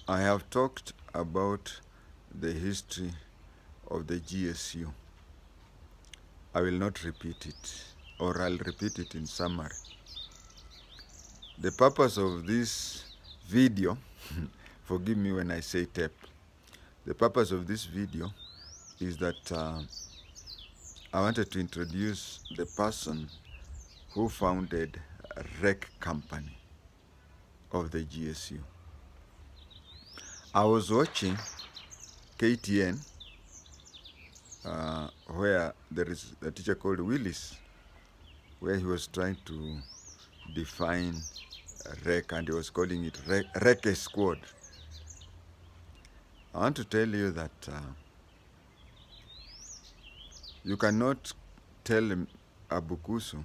I have talked about the history of the GSU. I will not repeat it, or I'll repeat it in summary. The purpose of this video, forgive me when I say tape, the purpose of this video is that I wanted to introduce the person who founded RECEE company of the GSU. I was watching KTN where there is a teacher called Willis, where he was trying to define RECEE, and he was calling it RECEE squad. I want to tell you that you cannot tell a Bukusu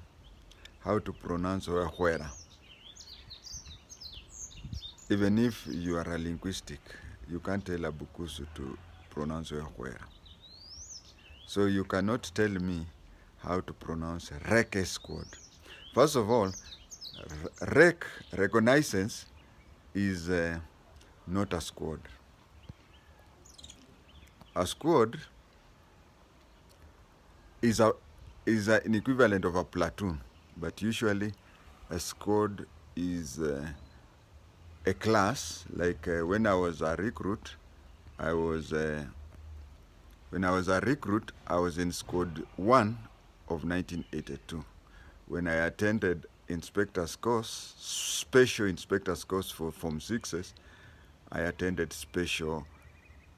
how to pronounce Wera. Even if you are a linguistic, you can't tell a Bukusu to pronounce Wera. So you cannot tell me how to pronounce RECEE squad. First of all, reconnaissance is not a squad. A squad is an equivalent of a platoon, but usually a squad is a class. Like when I was a recruit, I was in squad 1 of 1982. When I attended inspector's course, special inspector's course for Form 6s, I attended special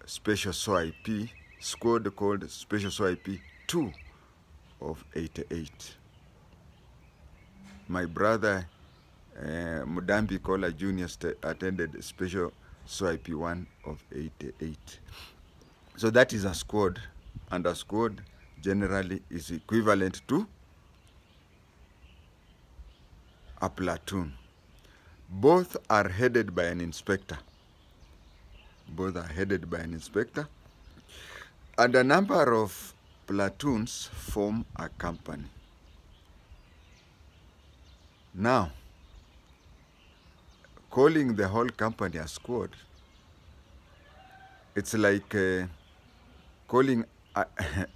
SOIP squad called Special SOIP 2 of 88. My brother Mudambi Kola Jr. attended Special SOIP 1 of 88. So that is a squad, and a squad generally is equivalent to a platoon. Both are headed by an inspector. Both are headed by an inspector. And a number of platoons form a company. Now, calling the whole company a squad, it's like calling a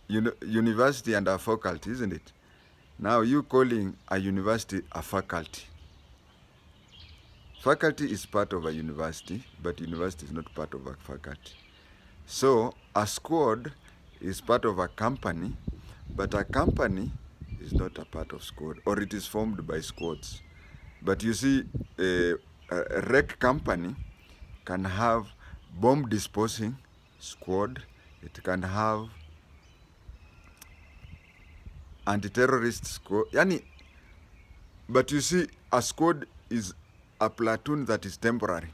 university and a faculty, isn't it? Now you calling a university a faculty. Faculty is part of a university, but university is not part of a faculty. So a squad is part of a company, but a company is not a part of squad, or it is formed by squads. But you see, a RECEE company can have bomb disposing squad, it can have anti-terrorist squad, but you see, a squad is a platoon that is temporary.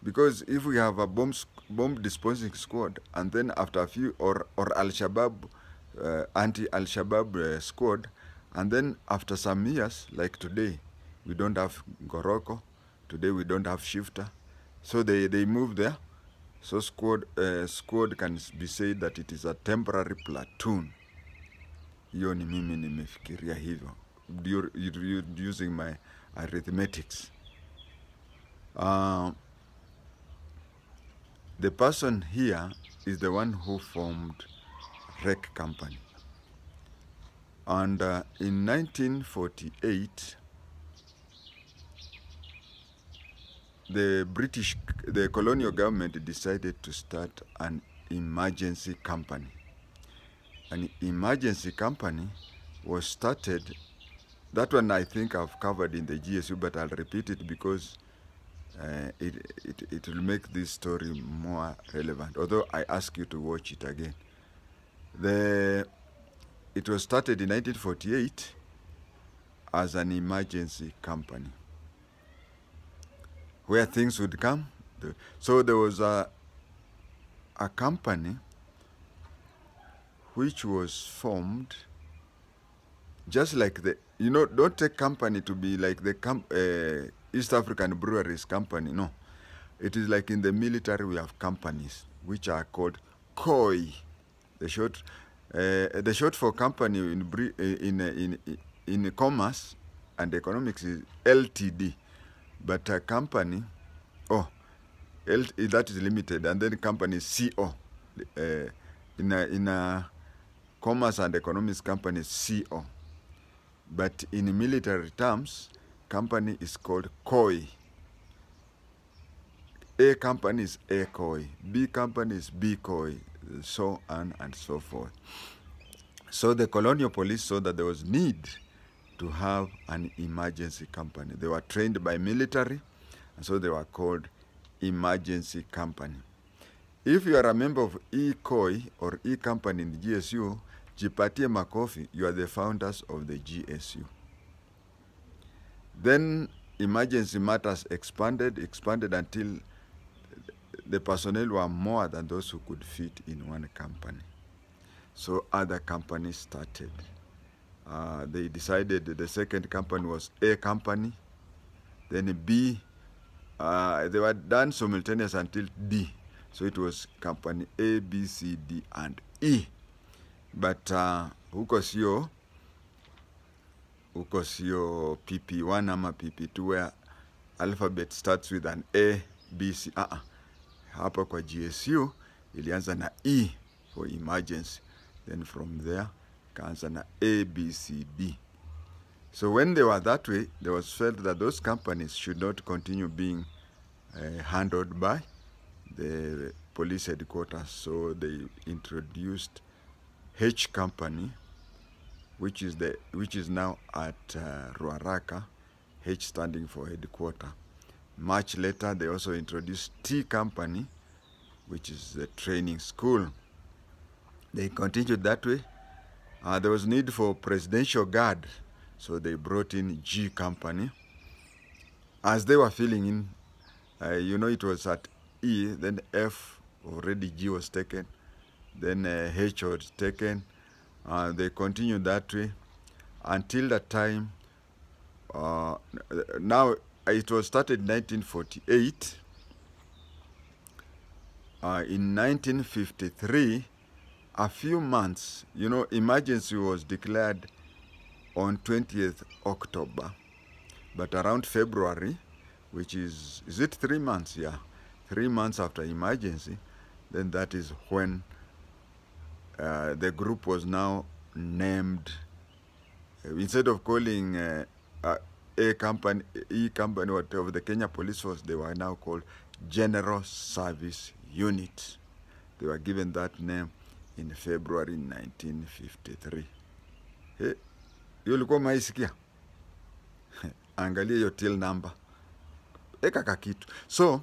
Because if we have a bomb disposing squad, and then after a few, or Al-Shabaab, anti-Al-Shabaab squad, and then after some years, like today, we don't have Goroko, today we don't have Shifter, so they move there. So squad can be said that it is a temporary platoon. Hiyo ni mimi nimefikiria hivyo using my arithmetics. The person here is the one who formed RECEE company. And in 1948, the colonial government decided to start an emergency company. An emergency company was started. That one I think I've covered in the GSU, but I'll repeat it because it will make this story more relevant, although I ask you to watch it again. It was started in 1948 as an emergency company, where things would come. So there was a company which was formed just like don't take company to be like the East African Breweries Company, no. It is like in the military we have companies which are called KOI. The short for company in commerce and economics is LTD. But a company, that is limited, and then company CO. In a commerce and economics, company CO. But in military terms, company is called COI. A company is A COI, B company is B COI, so on and so forth. So the colonial police saw that there was need to have an emergency company. They were trained by military, and so they were called emergency company. If you are a member of E-COI or E-Company in the GSU, jipatie makofi, you are the founders of the GSU. Then emergency matters expanded until the personnel were more than those who could fit in one company. So other companies started. They decided that the second company was A company, then B. They were done simultaneous until D. So it was company A, B, C, D, and E. But huko sio PP1 ama PP2 where alphabet starts with an A, B, C. Hapa kwa GSU ilianza na E for emergency. Then from there, kaanza na A, B, C, D. So when they were that way, there was felt that those companies should not continue being handled by the police headquarters. So they introduced H company, which is now at Ruaraka, H standing for headquarter. Much later, they also introduced T company, which is the training school. They continued that way. There was need for presidential guard, so they brought in G company. As they were filling in, it was at E, then F, already G was taken, then H was taken. They continued that way until the time, now it was started in 1948. In 1953, a few months, emergency was declared on 20th October. But around February, which is it 3 months? Yeah, 3 months after emergency, then that is when the group was now named, instead of calling A company, E company, whatever, the Kenya Police Force, they were now called General Service Unit. They were given that name in February 1953. Hey, ulikuwa maisikia? Angalia your till number. Eka kakitu. So,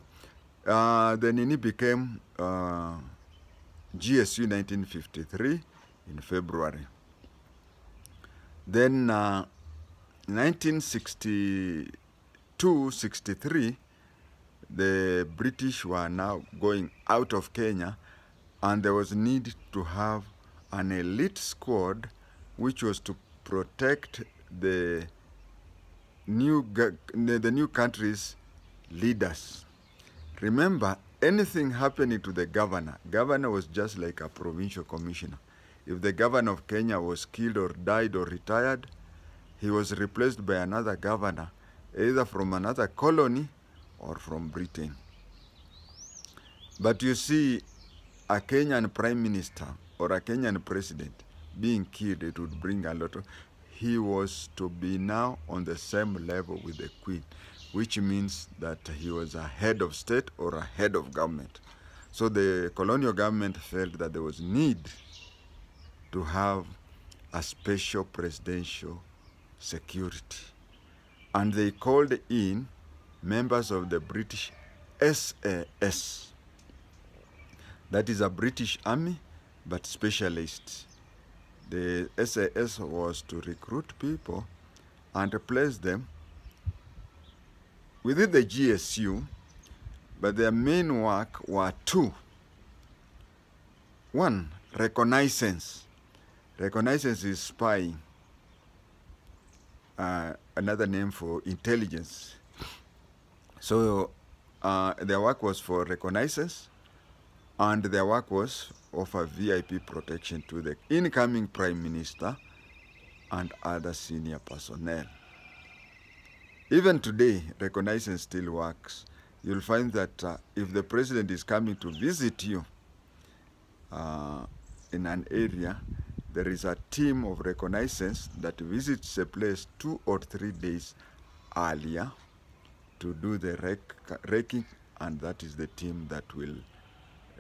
the nini became GSU 1953 in February. Then 1962-63, the British were now going out of Kenya, and there was need to have an elite squad which was to protect the new country's leaders. Remember, anything happening to the governor was just like a provincial commissioner. If the governor of Kenya was killed or died or retired, he was replaced by another governor, either from another colony or from Britain. But you see, a Kenyan prime minister or a Kenyan president being killed, it would bring a lot of... He was to be now on the same level with the Queen, which means that he was a head of state or a head of government. So the colonial government felt that there was need to have a special presidential security. And they called in members of the British SAS. That is a British army, but specialists. The SAS was to recruit people and place them within the GSU, but their main work were two. One, reconnaissance. Reconnaissance is spying. Another name for intelligence. So their work was for reconnaissance, and their work was offer VIP protection to the incoming Prime Minister and other senior personnel. Even today, reconnaissance still works you'll find that if the president is coming to visit you in an area, there is a team of reconnaissance that visits a place 2 or 3 days earlier to do the raking, and that is the team that will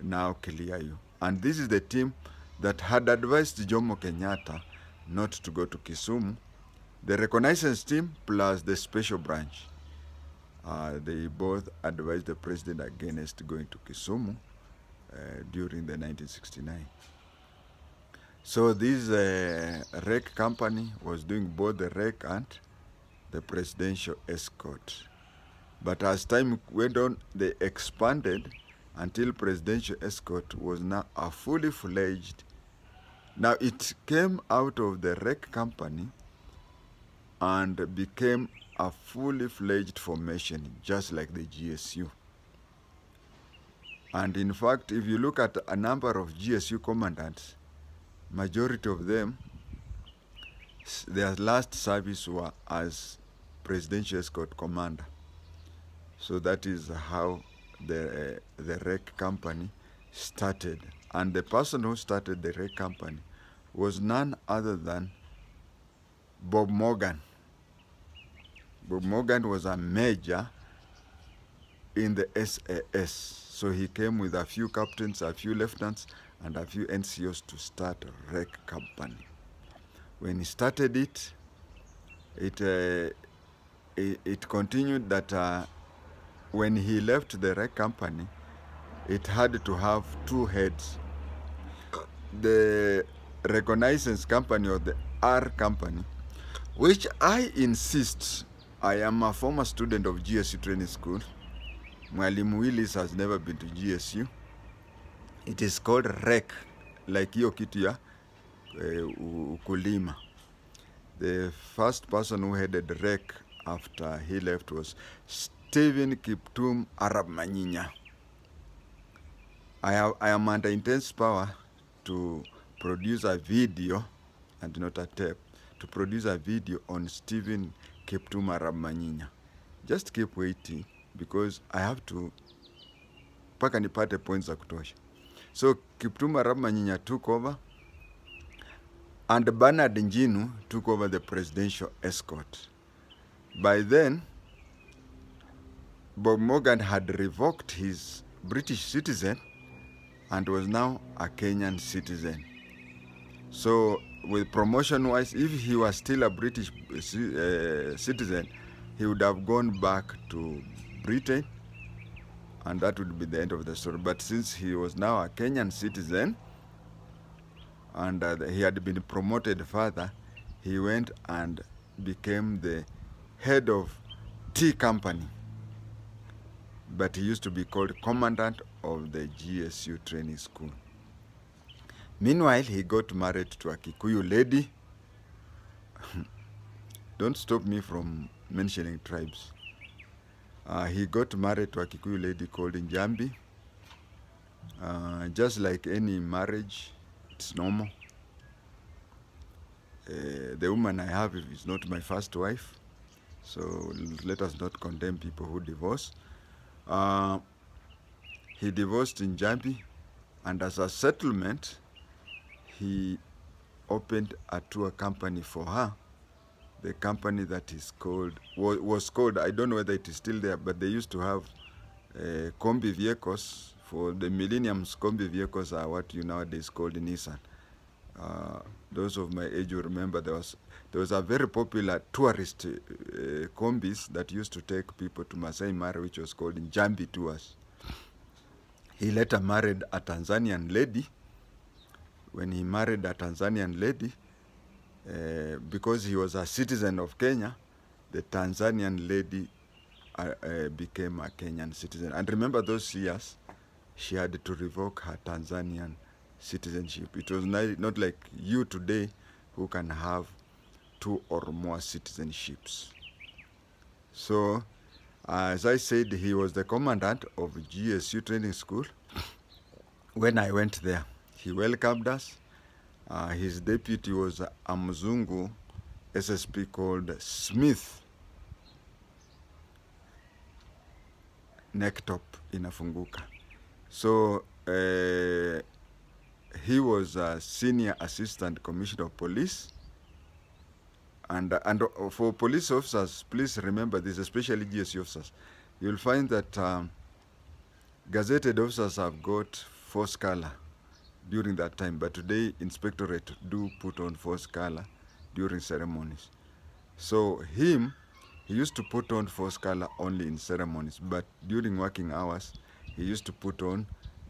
now clear you. And this is the team that had advised Jomo Kenyatta not to go to Kisumu. The reconnaissance team plus the special branch. They both advised the president against going to Kisumu during the 1969. So this REC company was doing both the REC and the presidential escort. But as time went on, they expanded until presidential escort was now a fully fledged. Now it came out of the REC company and became a fully fledged formation, just like the GSU. And in fact, if you look at a number of GSU commandants, majority of them, their last service were as presidential escort commander. So that is how the REC company started. And the person who started the REC company was none other than Bob Morgan. Bob Morgan was a major in the SAS. So he came with a few captains, a few lieutenants, and a few NCOs to start a REC company. When he started it, it continued that when he left the REC company, it had to have 2 heads. The reconnaissance company, or the R company, which I insist, I am a former student of GSU training school. Mwalimu Willis has never been to GSU. It is called REC, like hiyo kitu ya ukulima. The first person who headed REC after he left was Stephen Kiptum Arab Manyinya. I am under intense power to produce a video, and not a tape, to produce a video on Stephen Kiptum Arab Manyinya. Just keep waiting, because I have to paka nipate points za kutosha. So Kiptum Arab Manyinya took over, and Bernard Njinu took over the presidential escort. By then, Bob Morgan had revoked his British citizen and was now a Kenyan citizen. So with promotion-wise, if he was still a British citizen, he would have gone back to Britain, and that would be the end of the story. But since he was now a Kenyan citizen, and he had been promoted further, he went and became the head of T Company. But he used to be called commandant of the GSU training school. Meanwhile, he got married to a Kikuyu lady. Don't stop me from mentioning tribes. He got married to a Kikuyu lady called Njambi. Just like any marriage, it's normal. The woman I have is not my first wife, so let us not condemn people who divorce. He divorced Njambi, and as a settlement, he opened a tour company for her. The company that is called, was called, I don't know whether it is still there, but they used to have combi vehicles. For the millenniums, combi vehicles are what you nowadays call the Nissan. Those of my age will remember there was a very popular tourist combis that used to take people to Masai Mara, which was called Njambi Tours. He later married a Tanzanian lady. When he married a Tanzanian lady, because he was a citizen of Kenya, the Tanzanian lady became a Kenyan citizen. And remember those years, she had to revoke her Tanzanian citizenship. It was not like you today who can have 2 or more citizenships. So, as I said, he was the commandant of GSU training school. When I went there, he welcomed us. His deputy was a Mzungu SSP called Smith. neck top inafunguka. So he was a senior assistant commissioner of police. And for police officers, please remember this, especially GSU officers, you'll find that gazetted officers have got force color during that time, but today inspectorate do put on force color during ceremonies. So he used to put on force color only in ceremonies, but during working hours, he used to put on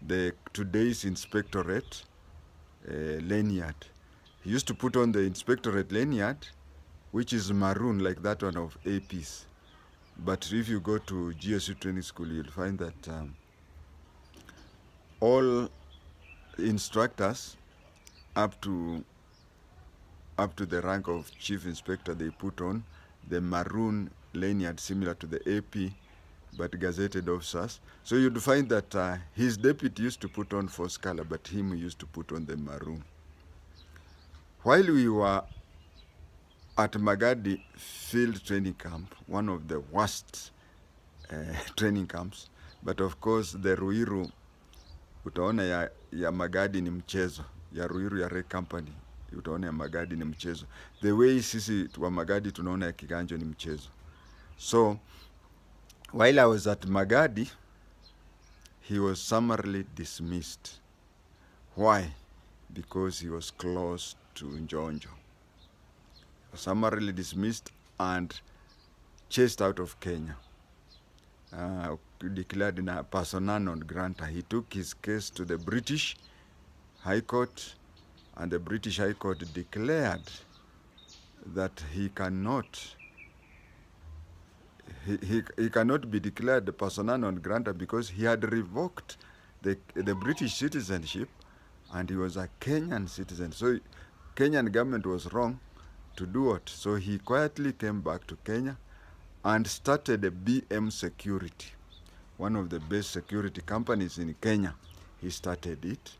the today's inspectorate lanyard. He used to put on the inspectorate lanyard, which is maroon like that one of APs. But if you go to GSU training school, you'll find that all instructors up to the rank of chief inspector, they put on the maroon lanyard similar to the AP, but gazetted officers. So you'd find that his deputy used to put on force color, but him used to put on the maroon. While we were at Magadi Field Training Camp, one of the worst training camps, but of course the Ruiru, utaona ya Magadi ni mchezo, ya Ruiru ya Red Company, utaona ya Magadi ni mchezo. The way sisi wa Magadi tunaona ya Kiganjo ni mchezo. So while I was at Magadi, he was summarily dismissed. Why? Because he was close to Njonjo. Summarily dismissed and chased out of Kenya. Declared in a persona non grata. He took his case to the British High Court, and the British High Court declared that he cannot be declared persona non grata because he had revoked the British citizenship and he was a Kenyan citizen. So Kenyan government was wrong to do what? So he quietly came back to Kenya and started a BM Security, one of the best security companies in Kenya. He started it.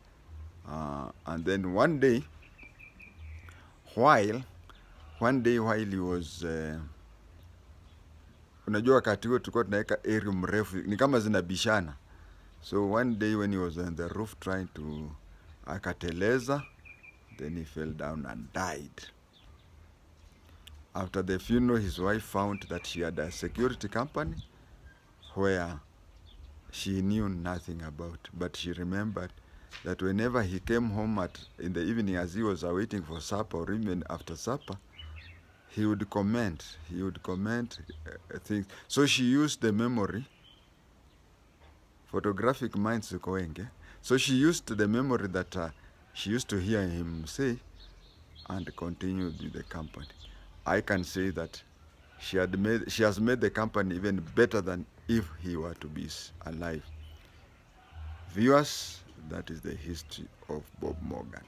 And then one day while he was unajua wakati huo tulikuwa tunaweka area mrefu ni kama zinabishana. So one day when he was on the roof trying to akateleza, then he fell down and died. After the funeral, his wife found that she had a security company where she knew nothing about, but she remembered that whenever he came home in the evening as he was waiting for supper or even after supper, he would comment things. So she used the memory, photographic minds koenge. So she used the memory that she used to hear him say and continued with the company. I can say that she has made the company even better than if he were to be alive. Viewers, that is the history of Bob Morgan.